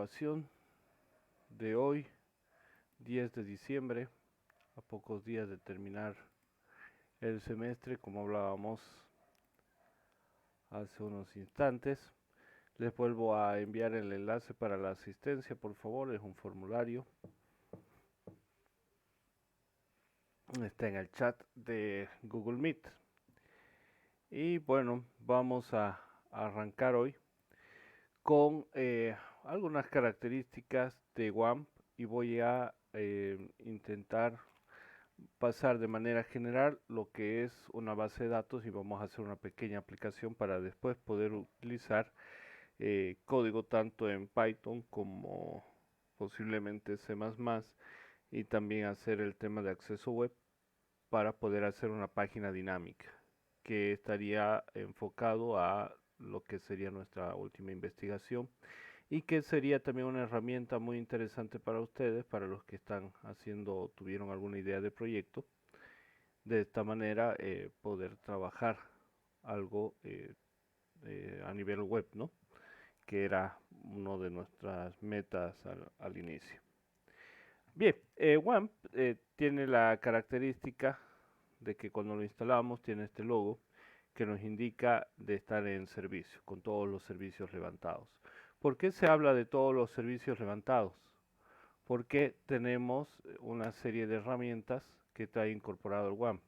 grabación de hoy, 10 de diciembre, a pocos días de terminar el semestre, como hablábamos hace unos instantes. Les vuelvo a enviar el enlace para la asistencia, por favor, es un formulario. Está en el chat de Google Meet. Y bueno, vamos a arrancar hoy con algunas características de WAMP y voy a intentar pasar de manera general lo que es una base de datos y vamos a hacer una pequeña aplicación para después poder utilizar código tanto en Python como posiblemente C++ y también hacer el tema de acceso web para poder hacer una página dinámica que estaría enfocado a lo que sería nuestra última investigación y que sería también una herramienta muy interesante para ustedes, para los que están haciendo o tuvieron alguna idea de proyecto. De esta manera poder trabajar algo a nivel web, ¿no? Que era una de nuestras metas al inicio. Bien, WAMP tiene la característica de que cuando lo instalamos tiene este logo que nos indica de estar en servicio, con todos los servicios levantados. ¿Por qué se habla de todos los servicios levantados? Porque tenemos una serie de herramientas que trae incorporado el WAMP.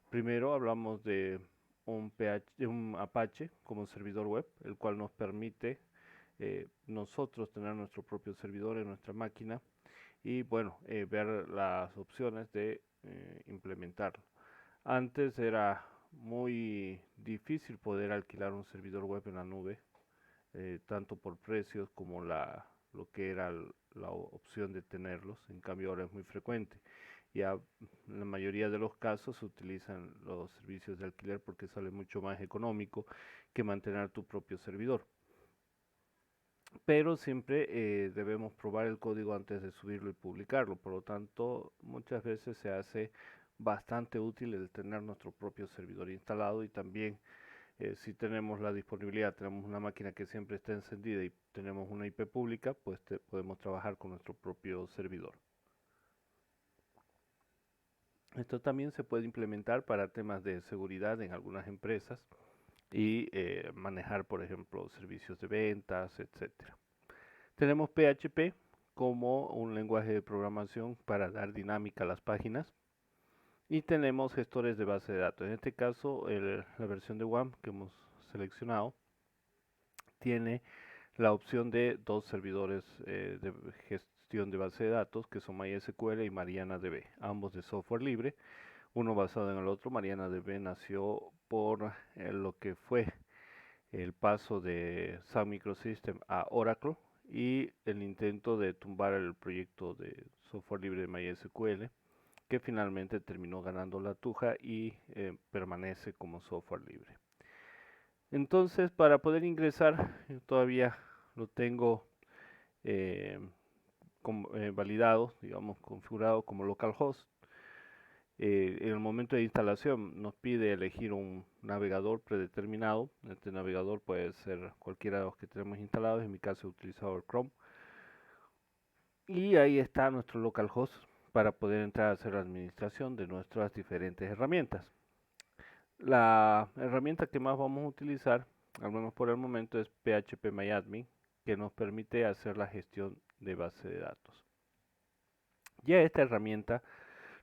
Primero hablamos de un Apache como servidor web, el cual nos permite nosotros tener nuestro propio servidor en nuestra máquina y bueno, ver las opciones de implementarlo. Antes era muy difícil poder alquilar un servidor web en la nube, tanto por precios como lo que era la opción de tenerlos. En cambio ahora es muy frecuente. Ya en la mayoría de los casos se utilizan los servicios de alquiler porque sale mucho más económico que mantener tu propio servidor. Pero siempre debemos probar el código antes de subirlo y publicarlo. Por lo tanto, muchas veces se hace bastante útil el tener nuestro propio servidor instalado y también si tenemos la disponibilidad, tenemos una máquina que siempre está encendida y tenemos una IP pública, pues podemos trabajar con nuestro propio servidor. Esto también se puede implementar para temas de seguridad en algunas empresas y manejar, por ejemplo, servicios de ventas, etcétera. Tenemos PHP como un lenguaje de programación para dar dinámica a las páginas y tenemos gestores de base de datos. En este caso, la versión de WAMP que hemos seleccionado tiene la opción de dos servidores de gestión de base de datos que son MySQL y MarianaDB, ambos de software libre, uno basado en el otro. MarianaDB nació por lo que fue el paso de Sun Microsystems a Oracle y el intento de tumbar el proyecto de software libre de MySQL, que finalmente terminó ganando la tuja y permanece como software libre. Entonces, para poder ingresar, todavía lo tengo validado, digamos, configurado como localhost. En el momento de instalación nos pide elegir un navegador predeterminado. Este navegador puede ser cualquiera de los que tenemos instalados, en mi caso he utilizado el Chrome. Y ahí está nuestro localhost para poder entrar a hacer la administración de nuestras diferentes herramientas. La herramienta que más vamos a utilizar, al menos por el momento, es PHPMyAdmin, que nos permite hacer la gestión de base de datos. Ya esta herramienta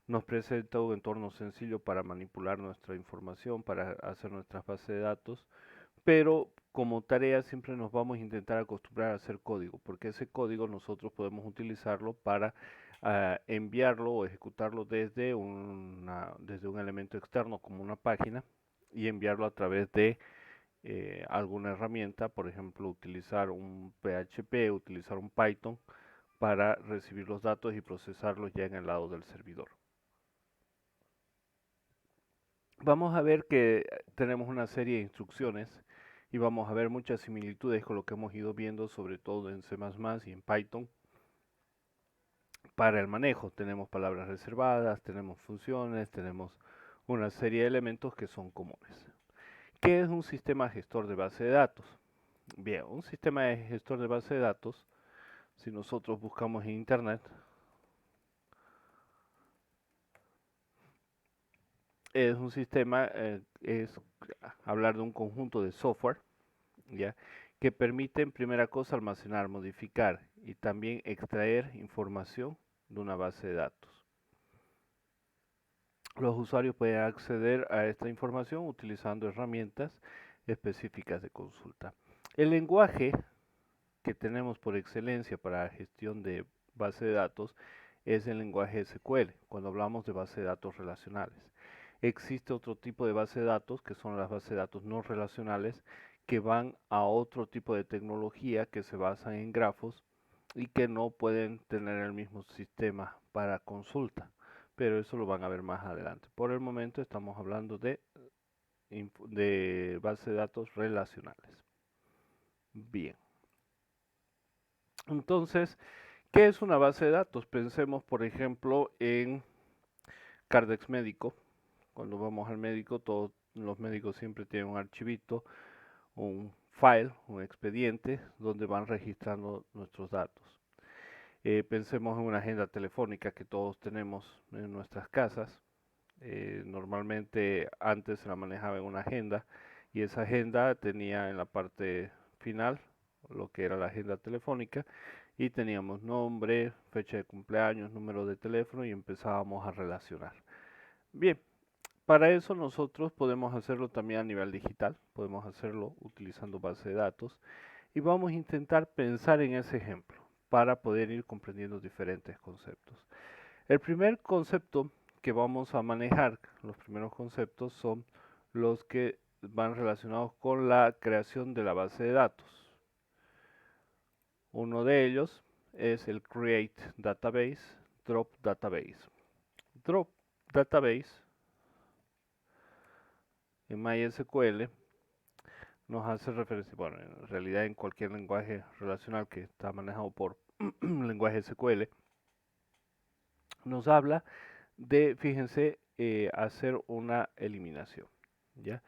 nos presenta un entorno sencillo para manipular nuestra información, para hacer nuestras bases de datos, pero como tarea siempre nos vamos a intentar acostumbrar a hacer código, porque ese código nosotros podemos utilizarlo para enviarlo o ejecutarlo desde un elemento externo como una página y enviarlo a través de alguna herramienta, por ejemplo utilizar un PHP, utilizar un Python para recibir los datos y procesarlos ya en el lado del servidor. Vamos a ver que tenemos una serie de instrucciones y vamos a ver muchas similitudes con lo que hemos ido viendo, sobre todo en C++ y en Python. Para el manejo tenemos palabras reservadas, tenemos funciones, tenemos una serie de elementos que son comunes. ¿Qué es un sistema gestor de base de datos? Bien, un sistema de gestor de base de datos Si nosotros buscamos en internet, es un sistema, es hablar de un conjunto de software, ¿ya? Que permite, en primera cosa, almacenar, modificar y también extraer información de una base de datos. Los usuarios pueden acceder a esta información utilizando herramientas específicas de consulta. El lenguaje que tenemos por excelencia para la gestión de base de datos es el lenguaje SQL, cuando hablamos de base de datos relacionales. Existe otro tipo de base de datos, que son las bases de datos no relacionales, que van a otro tipo de tecnología que se basan en grafos y que no pueden tener el mismo sistema para consulta, pero eso lo van a ver más adelante. Por el momento estamos hablando de base de datos relacionales. Bien, entonces, ¿qué es una base de datos? Pensemos, por ejemplo, en Cardex Médico. Cuando vamos al médico, todos los médicos siempre tienen un archivito, un file, un expediente, donde van registrando nuestros datos. Pensemos en una agenda telefónica que todos tenemos en nuestras casas. Normalmente antes se la manejaba en una agenda y esa agenda tenía en la parte final lo que era la agenda telefónica y teníamos nombre, fecha de cumpleaños, número de teléfono y empezábamos a relacionar. Bien, para eso nosotros podemos hacerlo también a nivel digital, podemos hacerlo utilizando base de datos y vamos a intentar pensar en ese ejemplo para poder ir comprendiendo diferentes conceptos. El primer concepto que vamos a manejar, los primeros conceptos son los que van relacionados con la creación de la base de datos. Uno de ellos es el Create Database, Drop Database. Drop Database en MySQL nos hace referencia, bueno, en realidad en cualquier lenguaje relacional que está manejado por lenguaje SQL, nos habla de, fíjense, hacer una eliminación, ¿ya?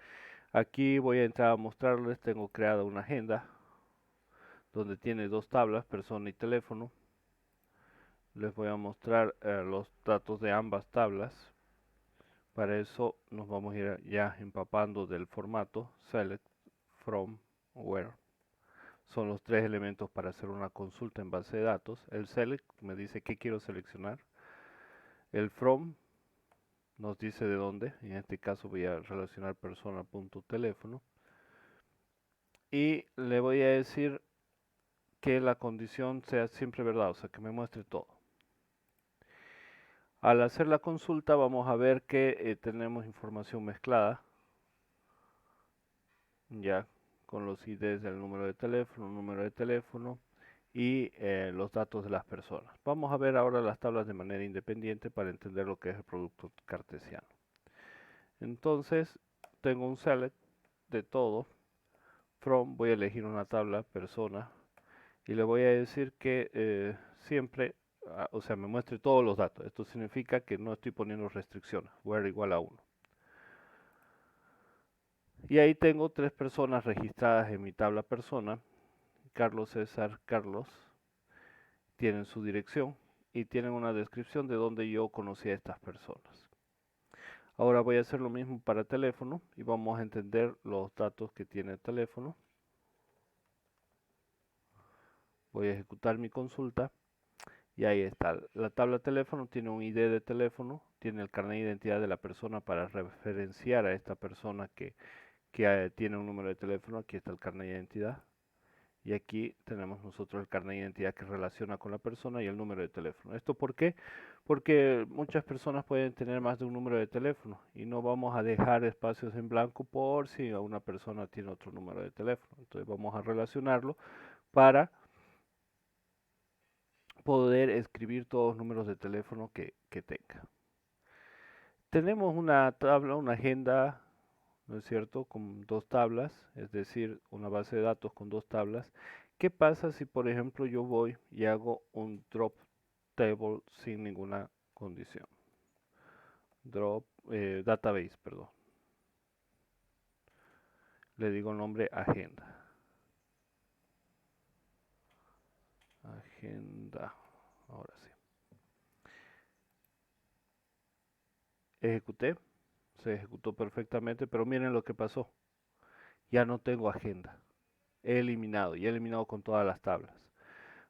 Aquí voy a entrar a mostrarles, tengo creada una agenda donde tiene dos tablas, persona y teléfono. Les voy a mostrar los datos de ambas tablas. Para eso nos vamos a ir ya empapando del formato select, from, where. Son los tres elementos para hacer una consulta en base de datos. El select me dice qué quiero seleccionar. El from nos dice de dónde. En este caso voy a relacionar persona.teléfono. Y le voy a decir que la condición sea siempre verdad, o sea, que me muestre todo. Al hacer la consulta vamos a ver que tenemos información mezclada, ya con los IDs del número de teléfono y los datos de las personas. Vamos a ver ahora las tablas de manera independiente para entender lo que es el producto cartesiano. Entonces, tengo un select de todo. From, voy a elegir una tabla, persona, y le voy a decir que siempre, o sea, me muestre todos los datos. Esto significa que no estoy poniendo restricciones, where igual a 1. Y ahí tengo tres personas registradas en mi tabla persona. Carlos, César, Carlos. Tienen su dirección y tienen una descripción de donde yo conocí a estas personas. Ahora voy a hacer lo mismo para teléfono y vamos a entender los datos que tiene el teléfono. Voy a ejecutar mi consulta. Y ahí está. La tabla teléfono tiene un ID de teléfono, tiene el carnet de identidad de la persona para referenciar a esta persona que tiene un número de teléfono. Aquí está el carnet de identidad. Y aquí tenemos nosotros el carnet de identidad que relaciona con la persona y el número de teléfono. ¿Esto por qué? Porque muchas personas pueden tener más de un número de teléfono y no vamos a dejar espacios en blanco por si una persona tiene otro número de teléfono. Entonces vamos a relacionarlo para poder escribir todos los números de teléfono que tenga. Tenemos una tabla, una agenda, ¿no es cierto?, con dos tablas, es decir, una base de datos con dos tablas. ¿Qué pasa si, por ejemplo, yo voy y hago un drop table sin ninguna condición? Drop database, perdón. Le digo el nombre agenda. agenda. Ahora sí. Ejecuté. Se ejecutó perfectamente, pero miren lo que pasó. Ya no tengo agenda. He eliminado y he eliminado con todas las tablas.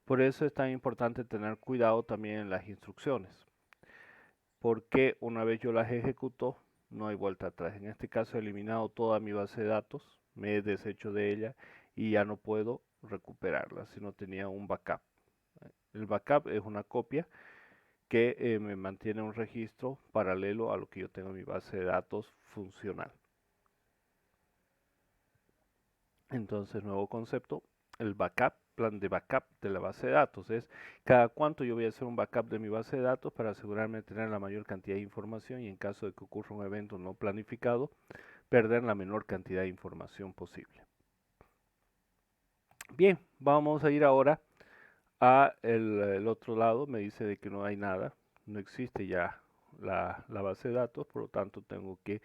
Por eso es tan importante tener cuidado también en las instrucciones. Porque una vez yo las ejecuto, no hay vuelta atrás. En este caso he eliminado toda mi base de datos, me he deshecho de ella y ya no puedo recuperarla si no tenía un backup. El backup es una copia que me mantiene un registro paralelo a lo que yo tengo en mi base de datos funcional. Entonces, nuevo concepto, el backup, plan de backup de la base de datos. Es cada cuánto yo voy a hacer un backup de mi base de datos para asegurarme de tener la mayor cantidad de información y en caso de que ocurra un evento no planificado, perder la menor cantidad de información posible. Bien, vamos a ir ahora a el otro lado. Me dice de que no hay nada, no existe ya la base de datos, por lo tanto tengo que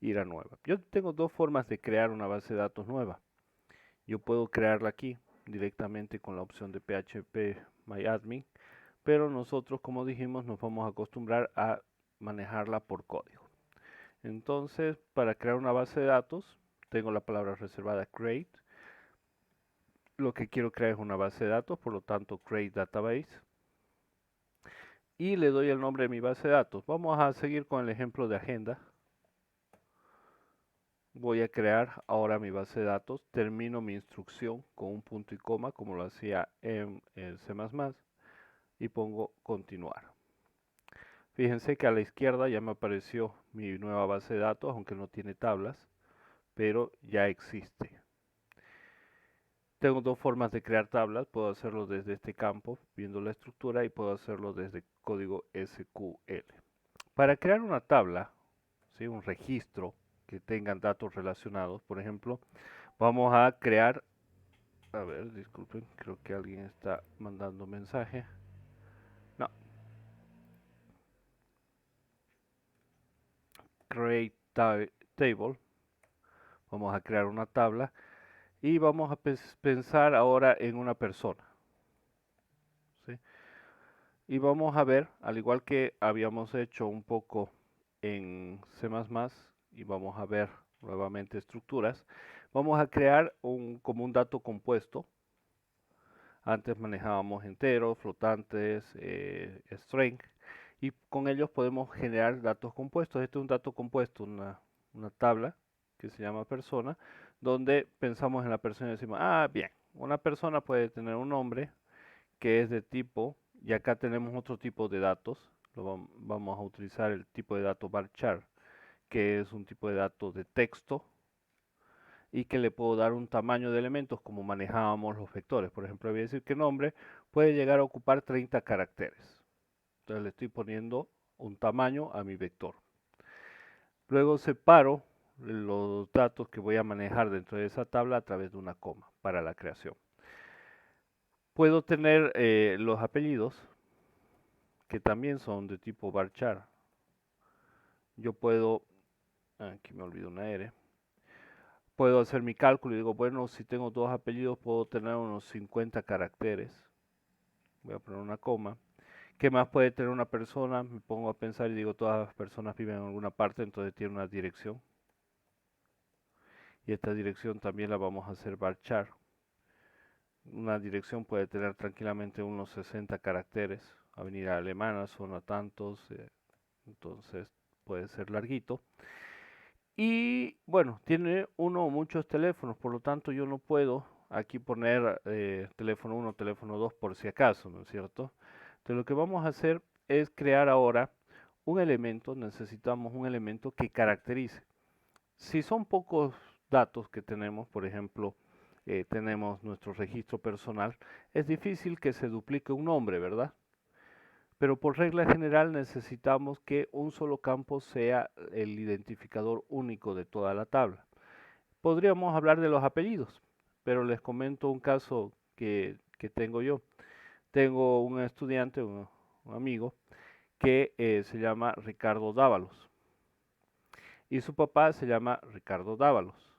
ir a nueva. Yo tengo dos formas de crear una base de datos nueva. Yo puedo crearla aquí directamente con la opción de phpMyAdmin, pero nosotros, como dijimos, nos vamos a acostumbrar a manejarla por código. Entonces, para crear una base de datos, tengo la palabra reservada create. Lo que quiero crear es una base de datos, por lo tanto, create database. Y le doy el nombre de mi base de datos. Vamos a seguir con el ejemplo de agenda. Voy a crear ahora mi base de datos. Termino mi instrucción con un punto y coma, como lo hacía en C++, y pongo continuar. Fíjense que a la izquierda ya me apareció mi nueva base de datos, aunque no tiene tablas, pero ya existe. Tengo dos formas de crear tablas. Puedo hacerlo desde este campo, viendo la estructura, y puedo hacerlo desde código SQL. Para crear una tabla, ¿sí? Un registro que tengan datos relacionados, por ejemplo, vamos a crear, a ver, disculpen, creo que alguien está mandando mensaje. No, create table. Vamos a crear una tabla y vamos a pensar ahora en una persona, ¿sí? Y vamos a ver, al igual que habíamos hecho un poco en C++, y vamos a ver nuevamente estructuras, vamos a crear como un dato compuesto. Antes manejábamos enteros, flotantes, string, y con ellos podemos generar datos compuestos. Este es un dato compuesto, una tabla que se llama persona, donde pensamos en la persona y decimos, ah, bien, una persona puede tener un nombre que es de tipo, y acá tenemos otro tipo de datos. Vamos a utilizar el tipo de dato varchar, que es un tipo de dato de texto y que le puedo dar un tamaño de elementos como manejábamos los vectores. Por ejemplo, voy a decir que nombre puede llegar a ocupar 30 caracteres. Entonces le estoy poniendo un tamaño a mi vector. Luego separo los datos que voy a manejar dentro de esa tabla a través de una coma para la creación. Puedo tener los apellidos, que también son de tipo varchar. Yo puedo, aquí me olvido una R, puedo hacer mi cálculo y digo, bueno, si tengo dos apellidos puedo tener unos 50 caracteres. Voy a poner una coma. ¿Qué más puede tener una persona? Me pongo a pensar y digo, todas las personas viven en alguna parte, entonces tiene una dirección. Y esta dirección también la vamos a hacer varchar. Una dirección puede tener tranquilamente unos 60 caracteres. Avenida Alemana, zona tantos, entonces puede ser larguito. Y bueno, tiene uno o muchos teléfonos, por lo tanto yo no puedo aquí poner teléfono 1, teléfono 2 por si acaso, ¿no es cierto? Entonces lo que vamos a hacer es crear ahora un elemento, necesitamos un elemento que caracterice. Si son pocos datos que tenemos, por ejemplo, tenemos nuestro registro personal, es difícil que se duplique un nombre, ¿verdad? Pero por regla general necesitamos que un solo campo sea el identificador único de toda la tabla. Podríamos hablar de los apellidos, pero les comento un caso que tengo yo. Tengo un estudiante, un amigo, que se llama Ricardo Dávalos y su papá se llama Ricardo Dávalos.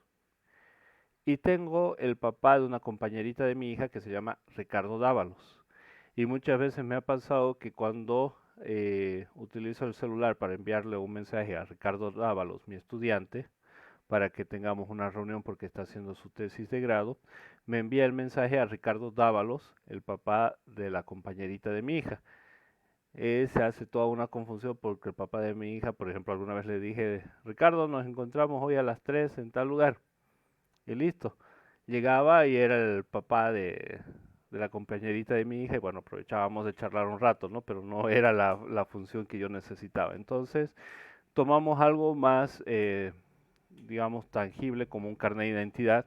Y tengo el papá de una compañerita de mi hija que se llama Ricardo Dávalos. Y muchas veces me ha pasado que cuando utilizo el celular para enviarle un mensaje a Ricardo Dávalos, mi estudiante, para que tengamos una reunión porque está haciendo su tesis de grado, me envía el mensaje a Ricardo Dávalos, el papá de la compañerita de mi hija. Se hace toda una confusión porque el papá de mi hija, por ejemplo, alguna vez le dije, Ricardo, nos encontramos hoy a las 3 en tal lugar. Y listo. Llegaba y era el papá de la compañerita de mi hija y bueno, aprovechábamos de charlar un rato, ¿no? Pero no era la función que yo necesitaba. Entonces, tomamos algo más, digamos, tangible como un carnet de identidad,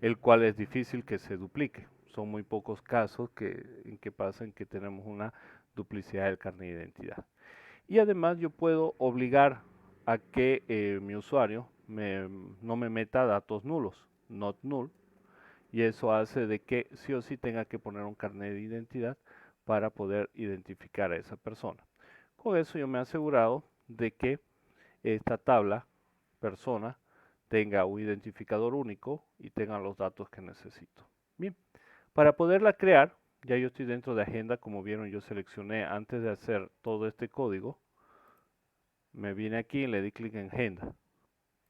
el cual es difícil que se duplique. Son muy pocos casos en que pasan que tenemos una duplicidad del carnet de identidad. Y además yo puedo obligar a que mi usuario no me meta datos nulos, not null, y eso hace de que sí o sí tenga que poner un carnet de identidad para poder identificar a esa persona. Con eso yo me he asegurado de que esta tabla persona tenga un identificador único y tenga los datos que necesito. Bien, para poderla crear, ya yo estoy dentro de agenda, como vieron yo seleccioné antes de hacer todo este código, me vine aquí y le di clic en agenda,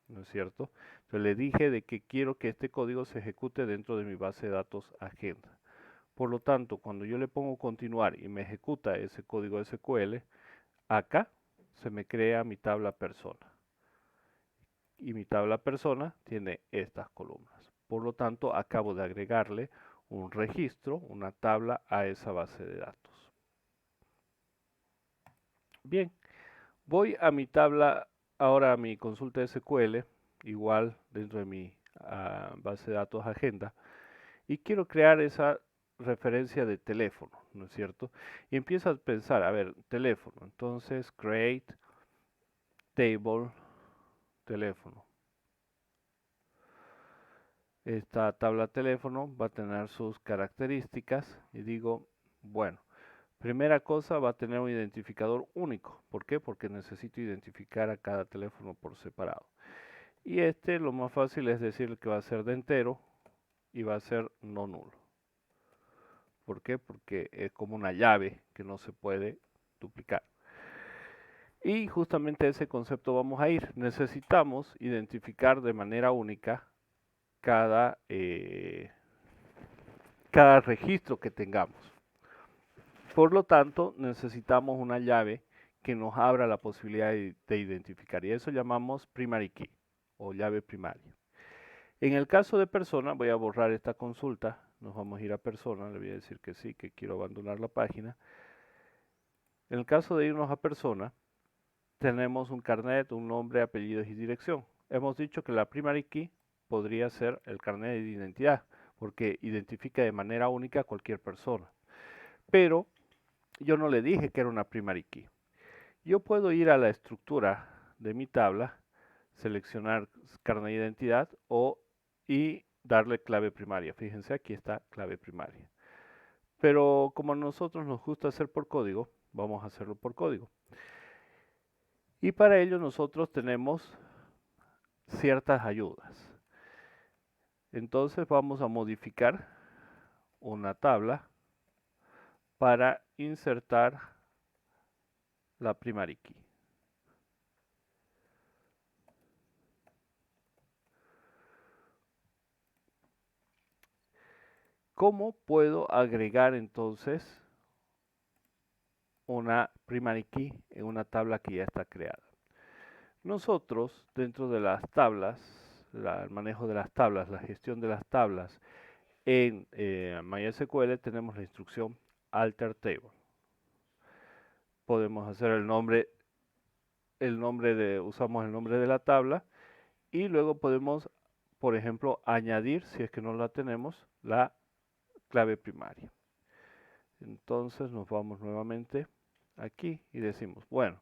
¿no es cierto? Entonces le dije de que quiero que este código se ejecute dentro de mi base de datos agenda. Por lo tanto, cuando yo le pongo continuar y me ejecuta ese código SQL, acá se me crea mi tabla persona. Y mi tabla persona tiene estas columnas. Por lo tanto, acabo de agregarle un registro, una tabla a esa base de datos. Bien, voy a mi tabla, ahora a mi consulta SQL, igual dentro de mi base de datos agenda, y quiero crear esa referencia de teléfono, ¿no es cierto? Y empiezo a pensar, a ver, teléfono, entonces create table teléfono. Esta tabla teléfono va a tener sus características y digo, bueno, primera cosa va a tener un identificador único. ¿Por qué? Porque necesito identificar a cada teléfono por separado. Y lo más fácil es decir que va a ser de entero y va a ser no nulo. ¿Por qué? Porque es como una llave que no se puede duplicar. Y justamente a ese concepto vamos a ir. Necesitamos identificar de manera única cada, cada registro que tengamos. Por lo tanto, necesitamos una llave que nos abra la posibilidad de identificar. Y eso llamamos primary key o llave primaria. En el caso de persona, voy a borrar esta consulta. Nos vamos a ir a persona. Le voy a decir que sí, que quiero abandonar la página. En el caso de irnos a persona, tenemos un carnet, un nombre, apellidos y dirección. Hemos dicho que la primary key podría ser el carnet de identidad, porque identifica de manera única a cualquier persona. Pero yo no le dije que era una primary key. Yo puedo ir a la estructura de mi tabla, seleccionar carnet de identidad y darle clave primaria. Fíjense, aquí está clave primaria. Pero como a nosotros nos gusta hacer por código, vamos a hacerlo por código. Y para ello nosotros tenemos ciertas ayudas. Entonces vamos a modificar una tabla para insertar la primary key. ¿Cómo puedo agregar entonces una primary key en una tabla que ya está creada? Nosotros, dentro de las tablas, el manejo de las tablas, la gestión de las tablas en MySQL, tenemos la instrucción alter table. Podemos hacer usamos el nombre de la tabla y luego podemos, por ejemplo, añadir, si es que no la tenemos, la clave primaria. Entonces nos vamos nuevamente aquí y decimos, bueno,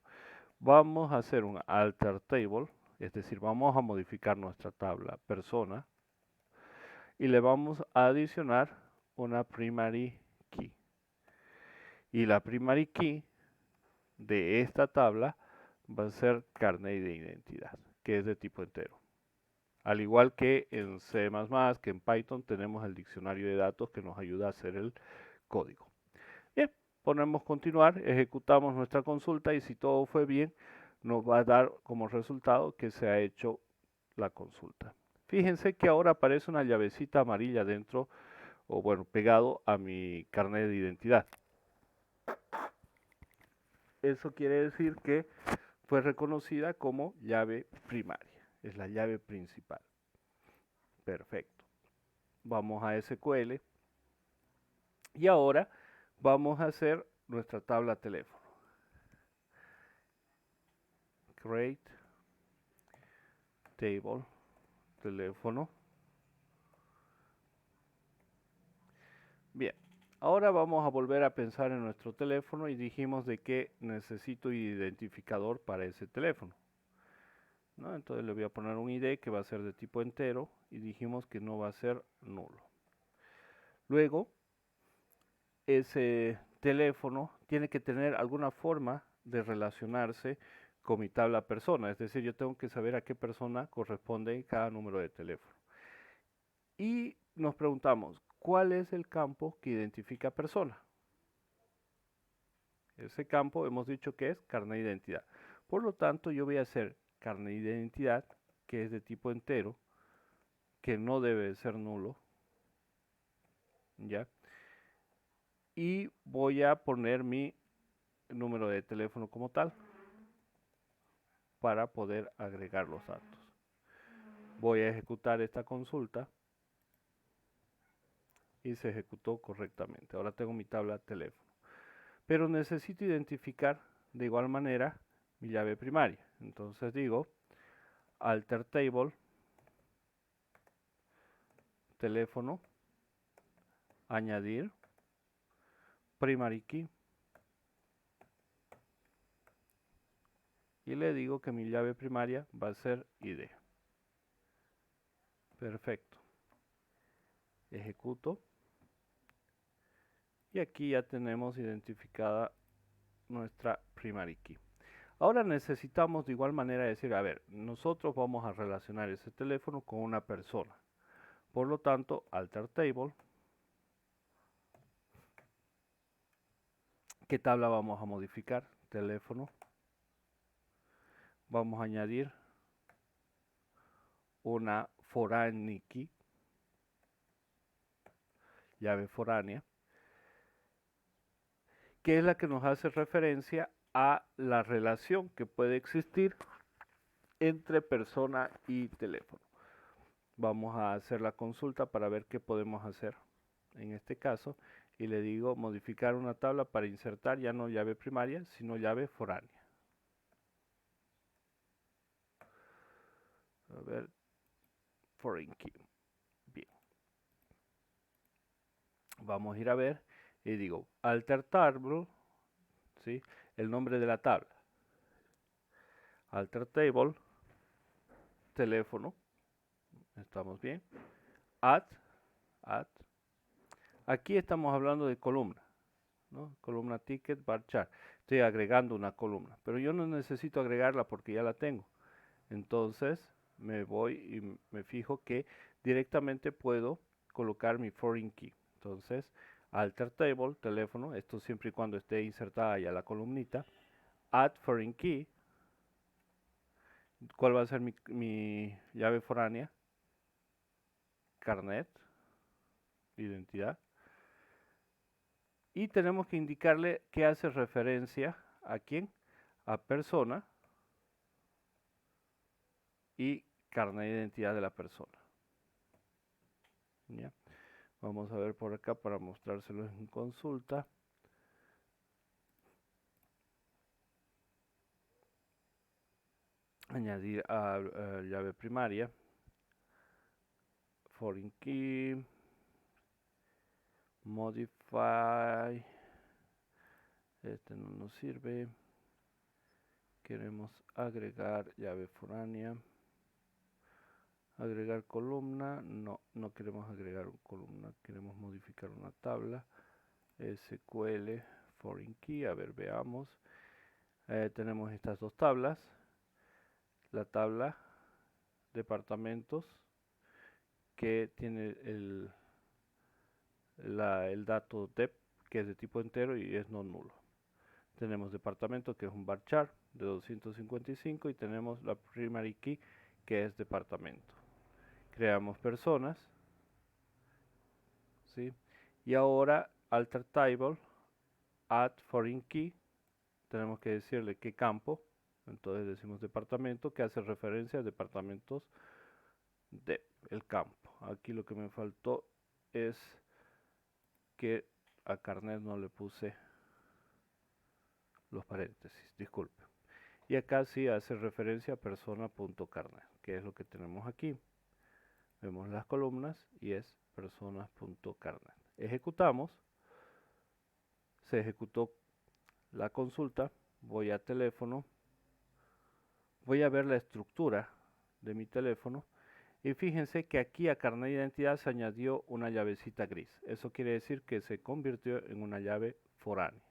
vamos a hacer un alter table, es decir, vamos a modificar nuestra tabla persona y le vamos a adicionar una primary key. Y la primary key de esta tabla va a ser carnet de identidad, que es de tipo entero. Al igual que en C++, que en Python tenemos el diccionario de datos que nos ayuda a hacer el código. Bien, ponemos continuar, ejecutamos nuestra consulta y si todo fue bien, nos va a dar como resultado que se ha hecho la consulta. Fíjense que ahora aparece una llavecita amarilla dentro, o bueno, pegado a mi carnet de identidad. Eso quiere decir que fue reconocida como llave primaria, es la llave principal. Perfecto. Vamos a SQL y ahora vamos a hacer nuestra tabla teléfono. Create table teléfono. Bien, ahora vamos a volver a pensar en nuestro teléfono y dijimos de que necesito identificador para ese teléfono, ¿no? Entonces le voy a poner un ID que va a ser de tipo entero y dijimos que no va a ser nulo. Luego, ese teléfono tiene que tener alguna forma de relacionarse con mi tabla persona, es decir, yo tengo que saber a qué persona corresponde cada número de teléfono. Y nos preguntamos, ¿cuál es el campo que identifica persona? Ese campo hemos dicho que es carnet de identidad. Por lo tanto, yo voy a hacer carnet de identidad, que es de tipo entero, que no debe ser nulo, ¿ya? Y voy a poner mi número de teléfono como tal para poder agregar los datos. Voy a ejecutar esta consulta y se ejecutó correctamente. Ahora tengo mi tabla teléfono. Pero necesito identificar de igual manera mi llave primaria. Entonces digo alter table teléfono, añadir primary key y le digo que mi llave primaria va a ser ID. Perfecto. Ejecuto y aquí ya tenemos identificada nuestra primary key. Ahora necesitamos de igual manera decir, a ver, nosotros vamos a relacionar ese teléfono con una persona. Por lo tanto, alter table, ¿qué tabla vamos a modificar? Teléfono. Vamos a añadir una foreign key, llave foránea, que es la que nos hace referencia a la relación que puede existir entre persona y teléfono. Vamos a hacer la consulta para ver qué podemos hacer en este caso y le digo modificar una tabla para insertar ya no llave primaria sino llave foránea. A ver, foreign key. Bien. Vamos a ir a ver y digo alter table, ¿sí? El nombre de la tabla. Alter table, teléfono, estamos bien. Add. Aquí estamos hablando de columna, ¿no? Columna ticket bar chart. Estoy agregando una columna, pero yo no necesito agregarla porque ya la tengo. Entonces me voy y me fijo que directamente puedo colocar mi foreign key. Entonces, alter table, teléfono, esto siempre y cuando esté insertada ya la columnita. Add foreign key. ¿Cuál va a ser mi llave foránea? Carnet, identidad. Y tenemos que indicarle que hace referencia a quién, a persona y carnet de identidad de la persona. ¿Ya? Vamos a ver por acá para mostrárselos en consulta. Añadir a llave primaria, foreign key, modify, este no nos sirve, queremos agregar llave foránea, agregar columna, no queremos agregar columna, queremos modificar una tabla, SQL, foreign key, a ver, veamos, tenemos estas dos tablas, la tabla departamentos, que tiene el dato dep, que es de tipo entero y es no nulo. Tenemos departamento, que es un varchar de 255, y tenemos la primary key, que es departamento. Creamos personas, ¿sí? Y ahora alter table, add foreign key, tenemos que decirle qué campo. Entonces decimos departamento, que hace referencia a departamentos del campo. Aquí lo que me faltó es que a carnet no le puse los paréntesis, disculpe. Y acá sí hace referencia a persona.carnet, que es lo que tenemos aquí. Vemos las columnas y es personas.carnet. Ejecutamos. Se ejecutó la consulta. Voy a teléfono. Voy a ver la estructura de mi teléfono. Y fíjense que aquí a carnet de identidad se añadió una llavecita gris. Eso quiere decir que se convirtió en una llave foránea.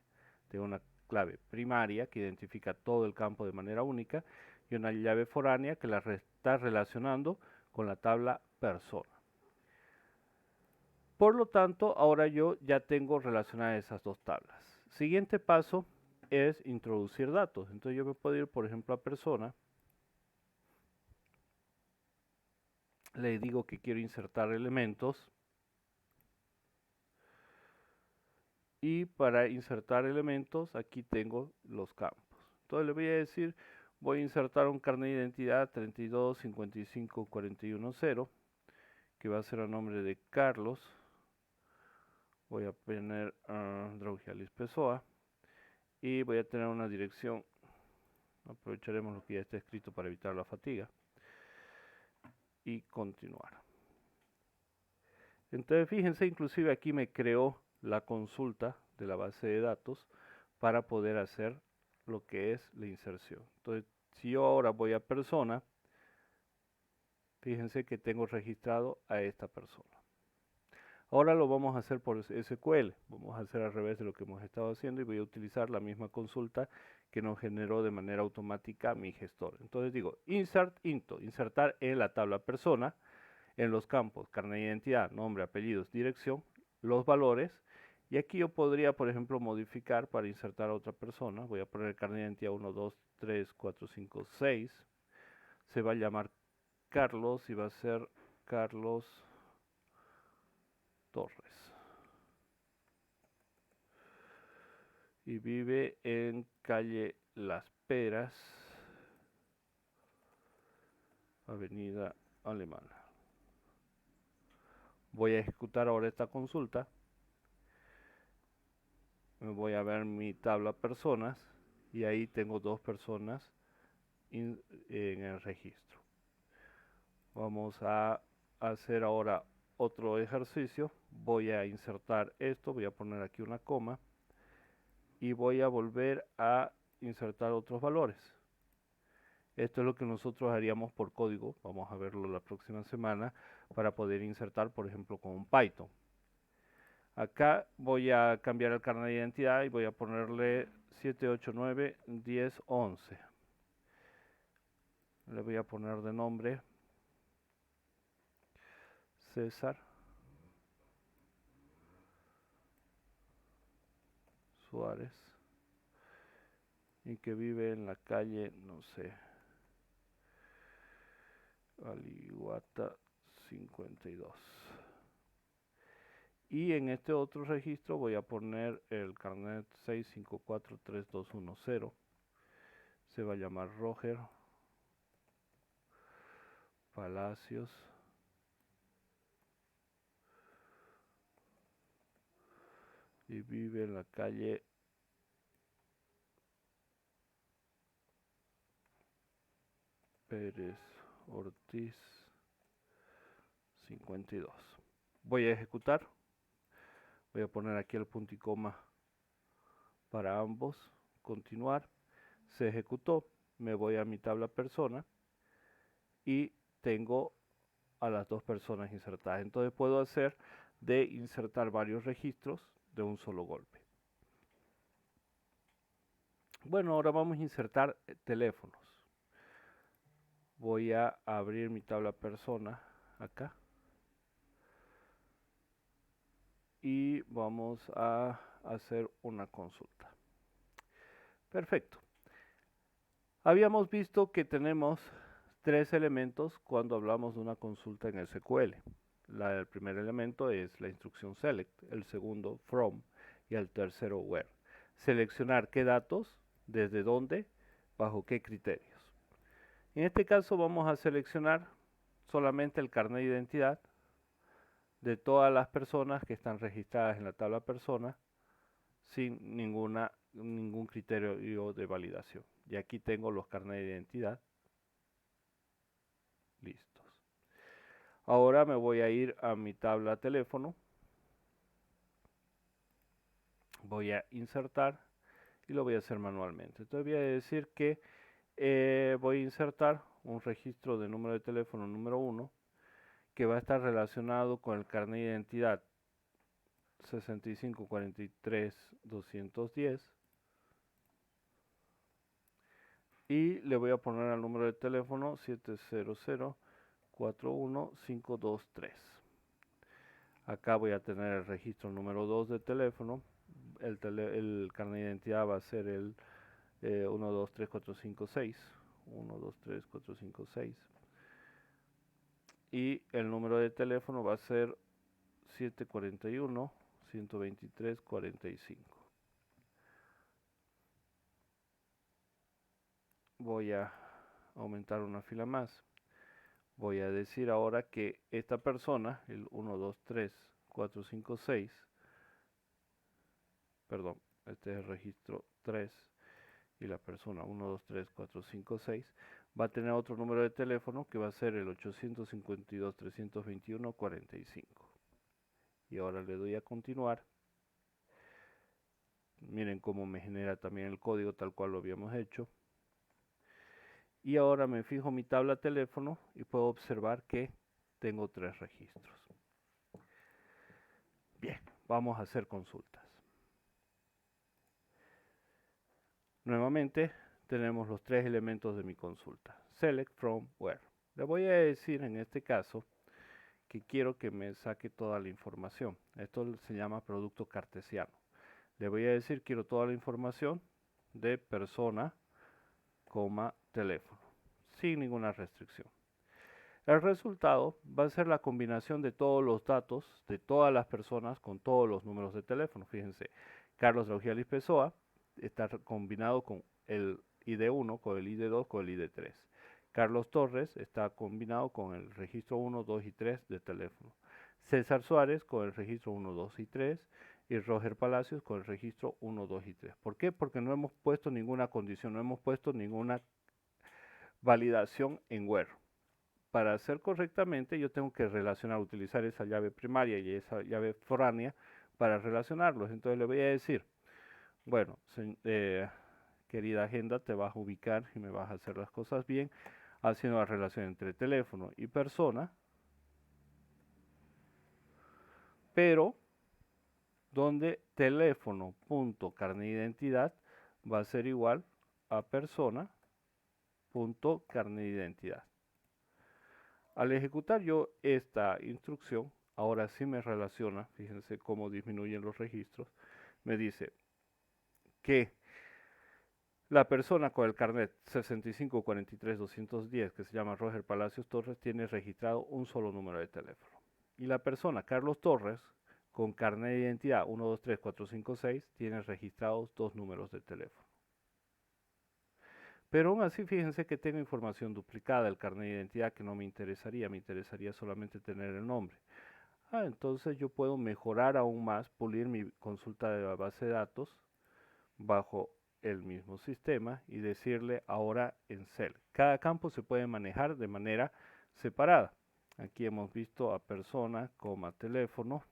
De una clave primaria que identifica todo el campo de manera única y una llave foránea que la está relacionando con la tabla persona. Por lo tanto, ahora yo ya tengo relacionadas esas dos tablas. Siguiente paso es introducir datos. Entonces yo me puedo ir, por ejemplo, a persona. Le digo que quiero insertar elementos. Y para insertar elementos, aquí tengo los campos. Entonces le voy a decir, voy a insertar un carnet de identidad 32554110, que va a ser a nombre de Carlos. Voy a poner Draugialis Pessoa. Y voy a tener una dirección. Aprovecharemos lo que ya está escrito para evitar la fatiga. Y continuar. Entonces fíjense, inclusive aquí me creó la consulta de la base de datos para poder hacer lo que es la inserción. Entonces, si yo ahora voy a persona, fíjense que tengo registrado a esta persona. Ahora lo vamos a hacer por SQL, vamos a hacer al revés de lo que hemos estado haciendo y voy a utilizar la misma consulta que nos generó de manera automática mi gestor. Entonces digo, insert into, insertar en la tabla persona, en los campos carnet de identidad, nombre, apellidos, dirección, los valores. Y aquí yo podría, por ejemplo, modificar para insertar a otra persona. Voy a poner el carnet de identidad 1, 2, 3, 4, 5, 6. Se va a llamar Carlos y va a ser Carlos Torres. Y vive en calle Las Peras, Avenida Alemana. Voy a ejecutar ahora esta consulta. Me voy a ver mi tabla personas y ahí tengo dos personas en el registro. Vamos a hacer ahora otro ejercicio. Voy a insertar esto, voy a poner aquí una coma y voy a volver a insertar otros valores. Esto es lo que nosotros haríamos por código, vamos a verlo la próxima semana, para poder insertar, por ejemplo, con un Python. Acá voy a cambiar el carnet de identidad y voy a ponerle 7891011. Le voy a poner de nombre César Suárez y que vive en la calle, no sé, Aliguata 52. Y en este otro registro voy a poner el carnet 6543210. Se va a llamar Roger Palacios y vive en la calle Pérez Ortiz 52. Voy a ejecutar. Voy a poner aquí el punto y coma para ambos. Continuar. Se ejecutó. Me voy a mi tabla persona y tengo a las dos personas insertadas. Entonces puedo hacer de insertar varios registros de un solo golpe. Bueno, ahora vamos a insertar teléfonos. Voy a abrir mi tabla persona acá. Y vamos a hacer una consulta. Perfecto. Habíamos visto que tenemos tres elementos cuando hablamos de una consulta en SQL. El primer elemento es la instrucción select, el segundo from y el tercero where. Seleccionar qué datos, desde dónde, bajo qué criterios. En este caso vamos a seleccionar solamente el carnet de identidad de todas las personas que están registradas en la tabla persona sin ningún criterio de validación. Y aquí tengo los carnets de identidad listos. Ahora me voy a ir a mi tabla teléfono, voy a insertar y lo voy a hacer manualmente. Entonces voy a decir que voy a insertar un registro de número de teléfono número 1 que va a estar relacionado con el carnet de identidad 6543-210 y le voy a poner al número de teléfono 700-41523. Acá voy a tener el registro número 2 de teléfono, el carnet de identidad va a ser el 123456, 123456 y el número de teléfono va a ser 741-123-45. Voy a aumentar una fila más. Voy a decir ahora que esta persona, el 123456, perdón, este es el registro 3 y la persona 123456 va a tener otro número de teléfono que va a ser el 852-321-45. Y ahora le doy a continuar. Miren cómo me genera también el código tal cual lo habíamos hecho. Y ahora me fijo mi tabla teléfono y puedo observar que tengo tres registros. Bien, vamos a hacer consultas. Nuevamente tenemos los tres elementos de mi consulta. Select, from, where. Le voy a decir en este caso que quiero que me saque toda la información. Esto se llama producto cartesiano. Le voy a decir quiero toda la información de persona, teléfono, sin ninguna restricción. El resultado va a ser la combinación de todos los datos de todas las personas con todos los números de teléfono. Fíjense, Carlos Raugialis Pessoa está combinado con el ID1, con el ID2, con el ID3. Carlos Torres está combinado con el registro 1, 2 y 3 de teléfono. César Suárez con el registro 1, 2 y 3 y Roger Palacios con el registro 1, 2 y 3. ¿Por qué? Porque no hemos puesto ninguna condición, no hemos puesto ninguna validación en where. Para hacer correctamente yo tengo que utilizar esa llave primaria y esa llave foránea para relacionarlos. Entonces le voy a decir, bueno, querida agenda, te vas a ubicar y me vas a hacer las cosas bien, haciendo la relación entre teléfono y persona, pero donde teléfono.carnet de identidad va a ser igual a persona.carnet de identidad. Al ejecutar yo esta instrucción, ahora sí me relaciona, fíjense cómo disminuyen los registros, me dice que la persona con el carnet 6543-210, que se llama Roger Palacios Torres, tiene registrado un solo número de teléfono. Y la persona Carlos Torres, con carnet de identidad 123456, tiene registrados dos números de teléfono. Pero aún así, fíjense que tengo información duplicada del carnet de identidad que no me interesaría solamente tener el nombre. Entonces yo puedo mejorar aún más, pulir mi consulta de la base de datos bajo el mismo sistema y decirle ahora en cell. Cada campo se puede manejar de manera separada. Aquí hemos visto a persona, teléfono.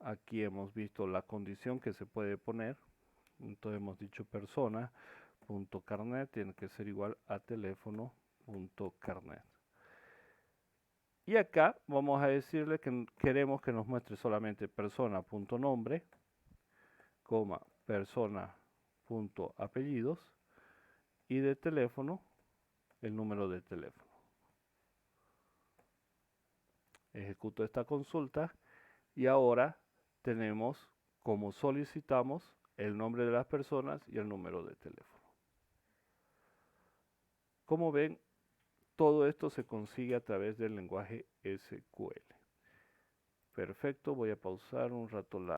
Aquí hemos visto la condición que se puede poner. Entonces hemos dicho persona.carnet tiene que ser igual a teléfono.carnet. Y acá vamos a decirle que queremos que nos muestre solamente persona.nombre, persona.apellidos y de teléfono el número de teléfono. Ejecuto esta consulta y ahora tenemos, como solicitamos, el nombre de las personas y el número de teléfono. Como ven, todo esto se consigue a través del lenguaje SQL. Perfecto, voy a pausar un rato la